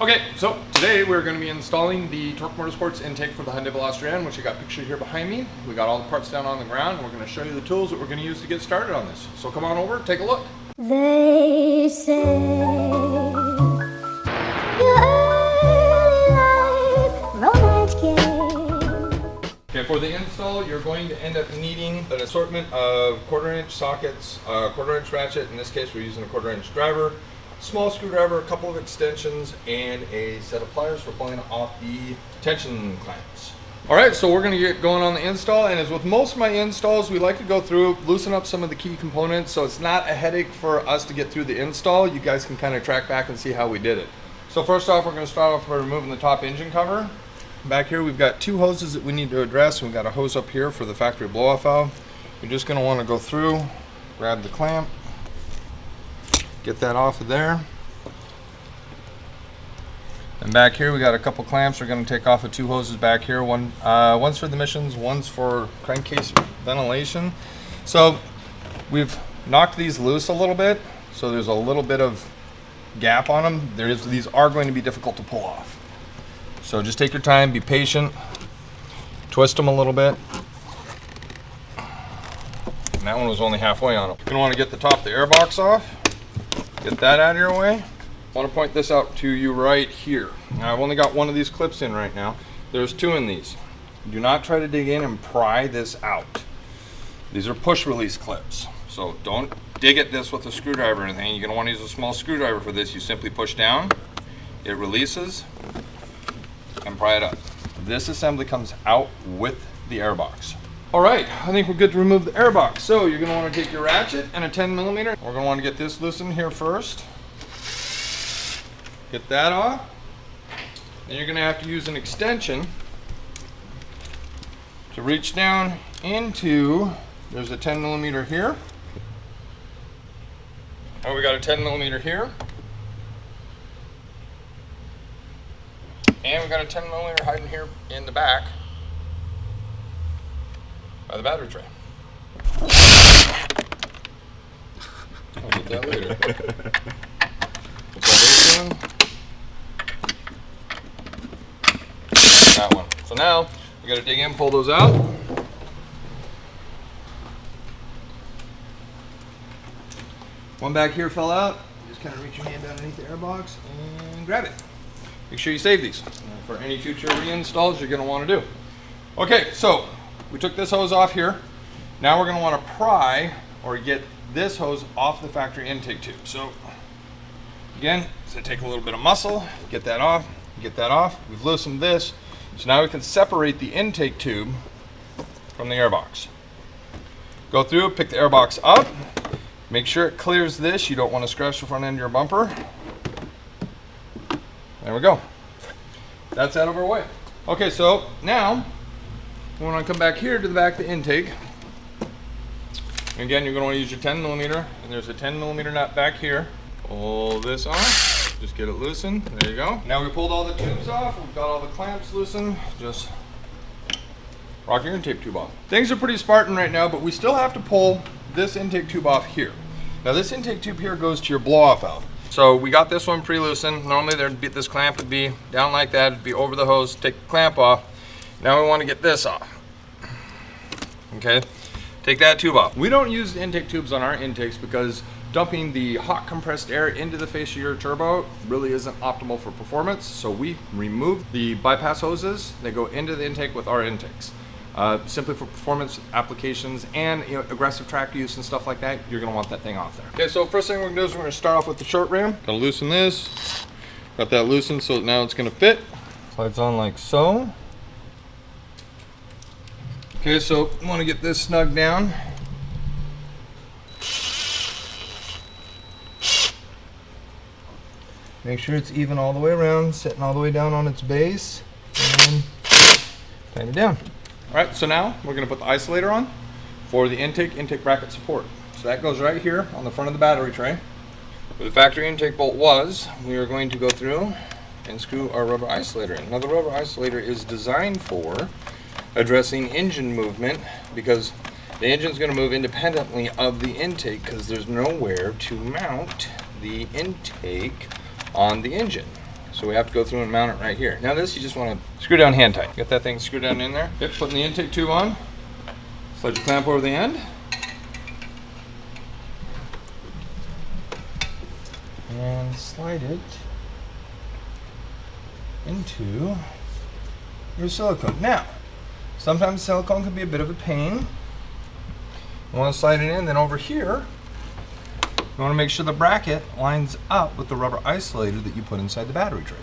Okay, so today we're going to be installing the Tork Motorsports intake for the Hyundai Veloster, which you got pictured here behind me. We got all the parts down on the ground, and we're going to show you the tools that we're going to use to get started on this. So come on over, take a look. They say your early life romance game. Okay, for the install, you're going to end up needing an assortment of 1/4-inch sockets, a 1/4-inch ratchet. In this case, we're using a 1/4-inch driver, small screwdriver, a couple of extensions, and a set of pliers for pulling off the tension clamps. All right, so we're gonna get going on the install, and as with most of my installs, we like to go through, loosen up some of the key components so it's not a headache for us to get through the install. You guys can kind of track back and see how we did it. So first off, we're gonna start off by removing the top engine cover. Back here, we've got two hoses that we need to address. We've got a hose up here for the factory blow-off valve. You're just gonna wanna go through, grab the clamp, get that off of there. And back here we got a couple clamps we're going to take off of two hoses back here. One's for the emissions, one's for crankcase ventilation. So we've knocked these loose a little bit, so there's a little bit of gap on them. These are going to be difficult to pull off. So just take your time, be patient, twist them a little bit. And that one was only halfway on them. You're going to want to get the top of the airbox off. Get that out of your way. I want to point this out to you right here. Now, I've only got one of these clips in right now. There's two in these. Do not try to dig in and pry this out. These are push release clips. So don't dig at this with a screwdriver or anything. You're going to want to use a small screwdriver for this. You simply push down, it releases, and pry it up. This assembly comes out with the airbox. All right, I think we're good to remove the airbox. So you're gonna wanna take your ratchet and a 10mm. We're gonna wanna get this loosened here first. Get that off. Then you're gonna have to use an extension to reach down into, there's a 10mm here. And we got a 10mm here. And we got a 10mm hiding here in the back by the battery tray. I'll get that later. That one. So now we got to dig in, pull those out. One back here fell out. Just kind of reach your hand underneath the airbox and grab it. Make sure you save these for any future reinstalls you're going to want to do. Okay, so we took this hose off here. Now we're going to want to pry or get this hose off the factory intake tube. So again, it's going to take a little bit of muscle. Get that off. Get that off. We've loosened this. So now we can separate the intake tube from the airbox. Go through, pick the airbox up. Make sure it clears this. You don't want to scratch the front end of your bumper. There we go. That's out of our way. Okay, so now we want to come back here to the back of the intake. And again, you're going to want to use your 10mm, and there's a 10mm nut back here. Pull this off, just get it loosened. There you go. Now we pulled all the tubes off, we've got all the clamps loosened. Just rock your intake tube off. Things are pretty Spartan right now, but we still have to pull this intake tube off here. Now this intake tube here goes to your blow-off valve. So we got this one pre-loosened. Normally this clamp would be down like that, it'd be over the hose, take the clamp off. Now we want to get this off. Okay, take that tube off. We don't use the intake tubes on our intakes because dumping the hot compressed air into the face of your turbo really isn't optimal for performance. So we remove the bypass hoses. They go into the intake with our intakes. Simply for performance applications and aggressive track use and stuff like that, you're gonna want that thing off there. Okay, so first thing we're gonna do is we're gonna start off with the short ram. Gonna loosen this. Got that loosened so now it's gonna fit. Slides on like so. Okay, so I want to get this snug down. Make sure it's even all the way around, sitting all the way down on its base, and tighten it down. All right, so now we're going to put the isolator on for the intake bracket support. So that goes right here on the front of the battery tray. Where the factory intake bolt was, we are going to go through and screw our rubber isolator in. Now the rubber isolator is designed for addressing engine movement because the engine's going to move independently of the intake because there's nowhere to mount the intake on the engine. So we have to go through and mount it right here. Now this, you just want to screw down hand tight. Get that thing screwed down in there. Yep, putting the intake tube on. Slide your clamp over the end. And slide it into your silicone. Now, sometimes silicone can be a bit of a pain. You want to slide it in, then over here, you want to make sure the bracket lines up with the rubber isolator that you put inside the battery tray.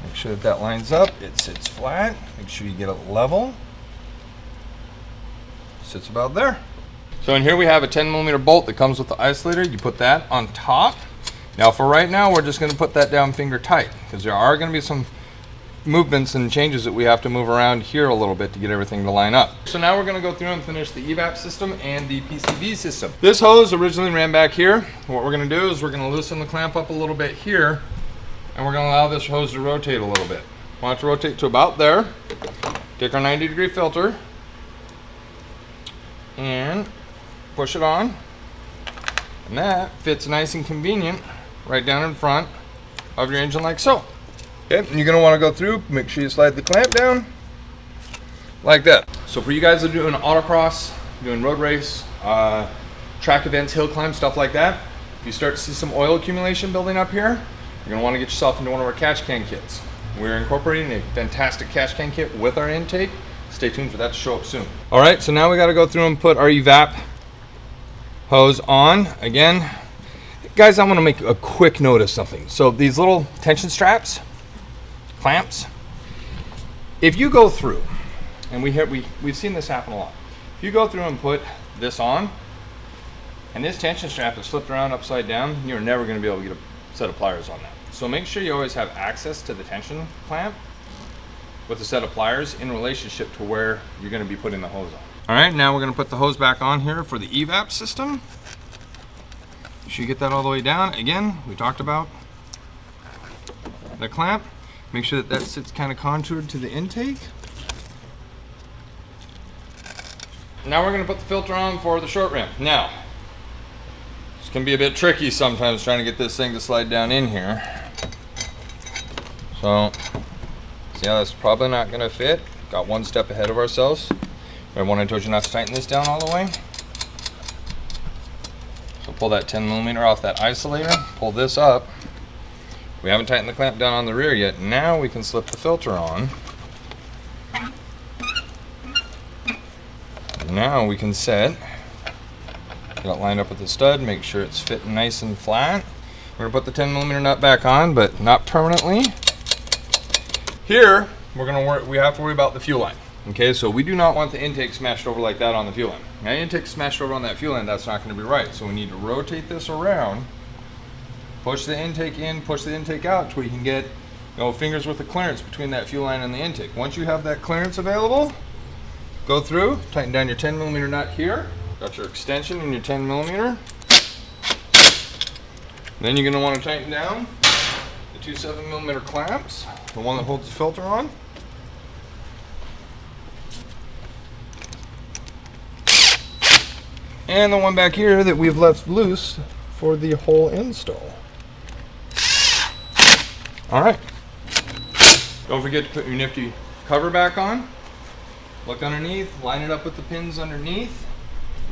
Make sure that that lines up, it sits flat, make sure you get it level. Sits about there. So in here we have a 10mm bolt that comes with the isolator. You put that on top. Now for right now, we're just going to put that down finger tight because there are going to be some movements and changes that we have to move around here a little bit to get everything to line up. So now we're going to go through and finish the evap system and the PCV system. This hose originally ran back here. What we're going to do is we're going to loosen the clamp up a little bit here, and we're going to allow this hose to rotate a little bit. Want it to rotate to about there. Take our 90-degree filter and push it on, and that fits nice and convenient right down in front of your engine like so. Okay, and you're going to want to go through, make sure you slide the clamp down like that. So for you guys that are doing autocross, doing road race, track events, hill climb, stuff like that, if you start to see some oil accumulation building up here, you're going to want to get yourself into one of our catch can kits. We're incorporating a fantastic catch can kit with our intake. Stay tuned for that to show up soon. All right, so now we got to go through and put our evap hose on. Again, guys, I want to make a quick note of something. So these little tension straps, clamps, if you go through, and we've seen this happen a lot, if you go through and put this on and this tension strap is flipped around upside down, you're never going to be able to get a set of pliers on that. So make sure you always have access to the tension clamp with a set of pliers in relationship to where you're going to be putting the hose on. All right, now we're going to put the hose back on here for the evap system. You should get that all the way down. Again, we talked about the clamp. Make sure that that sits kind of contoured to the intake. Now we're going to put the filter on for the short rim. Now, this can be a bit tricky sometimes trying to get this thing to slide down in here. So, see how that's probably not going to fit? Got one step ahead of ourselves. Remember when I told you not to tighten this down all the way? So pull that 10mm off that isolator, pull this up. We haven't tightened the clamp down on the rear yet. Now we can slip the filter on. Now we can set, get it lined up with the stud, make sure it's fitting nice and flat. We're gonna put the 10mm nut back on, but not permanently. Here, we have to worry about the fuel line. Okay, so we do not want the intake smashed over like that on the fuel line. Now, intake smashed over on that fuel line, that's not going to be right. So we need to rotate this around, push the intake in, push the intake out, to where you can get, fingers worth of clearance between that fuel line and the intake. Once you have that clearance available, go through, tighten down your 10mm nut here. Got your extension and your 10mm. Then you're going to want to tighten down the two 7mm clamps, the one that holds the filter on. And the one back here that we've left loose for the whole install. All right. Don't forget to put your nifty cover back on. Look underneath, line it up with the pins underneath.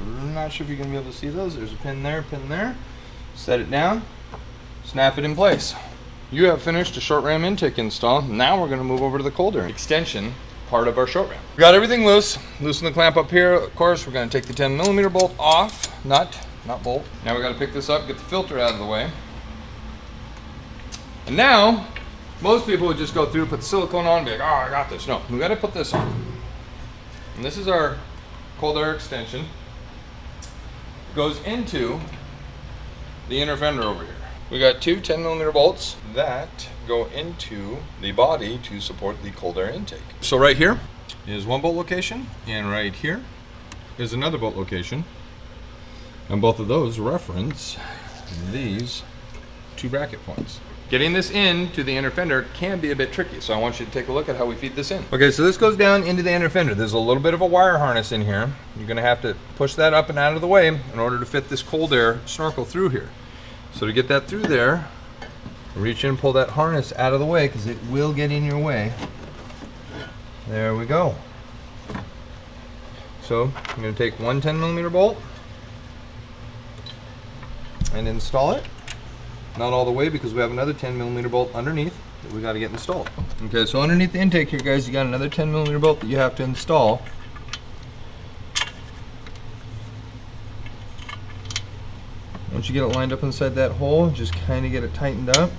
I'm not sure if you're gonna be able to see those. There's a pin there, pin there. Set it down, snap it in place. You have finished a short ram intake install. Now we're gonna move over to the cold air extension part of our short ram. We got everything loose. Loosen the clamp up here. Of course, we're gonna take the 10mm bolt off, not bolt. Now we gotta pick this up, get the filter out of the way. And now, most people would just go through, put the silicone on, and be like, oh, I got this. No, we gotta put this on. And this is our cold air extension. It goes into the inner fender over here. We got two 10mm bolts that go into the body to support the cold air intake. So right here is one bolt location, and right here is another bolt location. And both of those reference these two bracket points. Getting this into the inner fender can be a bit tricky, so I want you to take a look at how we feed this in. Okay, so this goes down into the inner fender. There's a little bit of a wire harness in here. You're gonna have to push that up and out of the way in order to fit this cold air snorkel through here. So to get that through there, Reach in and pull that harness out of the way because it will get in your way. There we go. So I'm going to take one 10mm bolt and install it. Not all the way because we have another 10mm bolt underneath that we got to get installed. Okay, so underneath the intake here, guys, you got another 10mm bolt that you have to install. Once you get it lined up inside that hole, just kind of get it tightened up.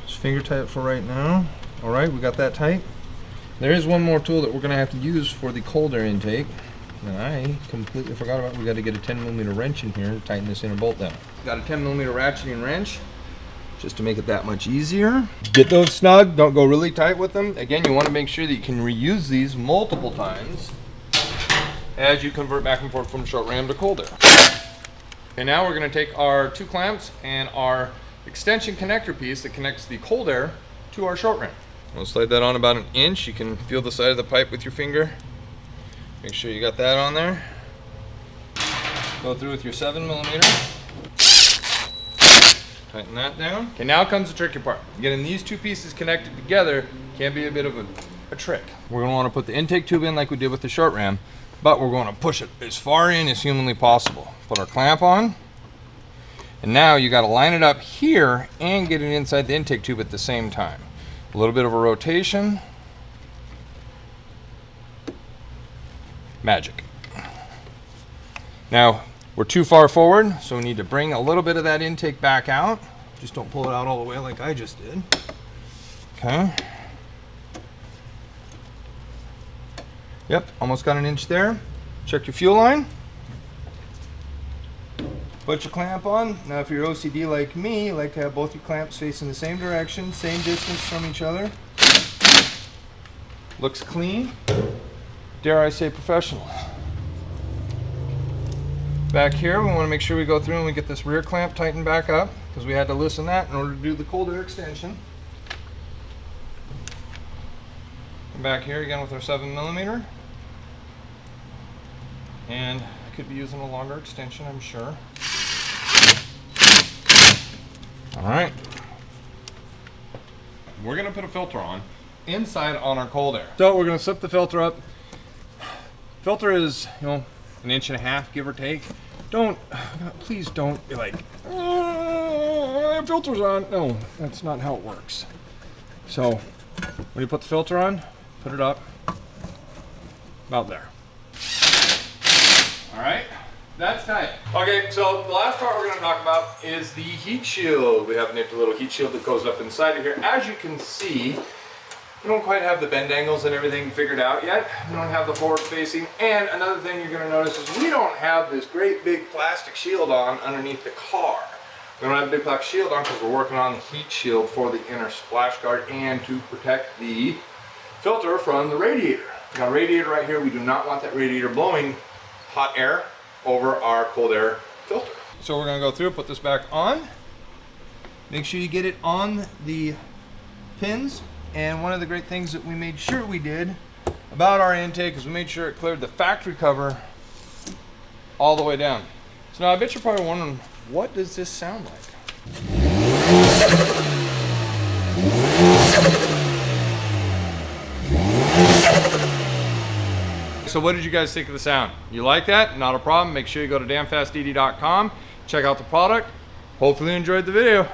Just finger tight for right now. All right, we got that tight. There is one more tool that we're going to have to use for the cold air intake. And I completely forgot about it. We got to get a 10mm wrench in here to tighten this inner bolt down. Got a 10mm ratcheting wrench just to make it that much easier. Get those snug. Don't go really tight with them. Again, you want to make sure that you can reuse these multiple times as you convert back and forth from short ram to cold air. And now we're going to take our 2 clamps and our extension connector piece that connects the cold air to our short ram. We'll slide that on about 1 inch. You can feel the side of the pipe with your finger. Make sure you got that on there. Go through with your 7mm. Tighten that down. Okay, now comes the tricky part. Getting these 2 pieces connected together can be a bit of a trick. We're going to want to put the intake tube in like we did with the short ram, but we're going to push it as far in as humanly possible. Put our clamp on, and now you got to line it up here and get it inside the intake tube at the same time. A little bit of a rotation. Magic. Now, we're too far forward, so we need to bring a little bit of that intake back out. Just don't pull it out all the way like I just did. Okay. Yep, almost got 1 inch there. Check your fuel line. Put your clamp on. Now if you're OCD like me, you like to have both your clamps facing the same direction, same distance from each other. Looks clean. Dare I say professional. Back here, we want to make sure we go through and we get this rear clamp tightened back up because we had to loosen that in order to do the cold air extension. And back here again with our 7mm. And I could be using a longer extension, I'm sure. All right. We're going to put a filter on inside on our cold air. So we're going to slip the filter up. Filter is, 1.5 inches, give or take. Please don't be like, filter's on. No, that's not how it works. So when you put the filter on, put it up about there. All right, that's tight. Okay, so the last part we're going to talk about is the heat shield. We have a nifty little heat shield that goes up inside of here. As you can see, we don't quite have the bend angles and everything figured out yet. We don't have the forward facing. And another thing you're going to notice is we don't have this great big plastic shield on underneath the car. We don't have a big plastic shield on because we're working on the heat shield for the inner splash guard and to protect the filter from the radiator. Now, radiator right here, we do not want that radiator blowing hot air over our cold air filter. So we're going to go through, put this back on. Make sure you get it on the pins. And one of the great things that we made sure we did about our intake is we made sure it cleared the factory cover all the way down. So now I bet you're probably wondering, what does this sound like? So what did you guys think of the sound? You like that? Not a problem. Make sure you go to damnfastdd.com, check out the product. Hopefully you enjoyed the video.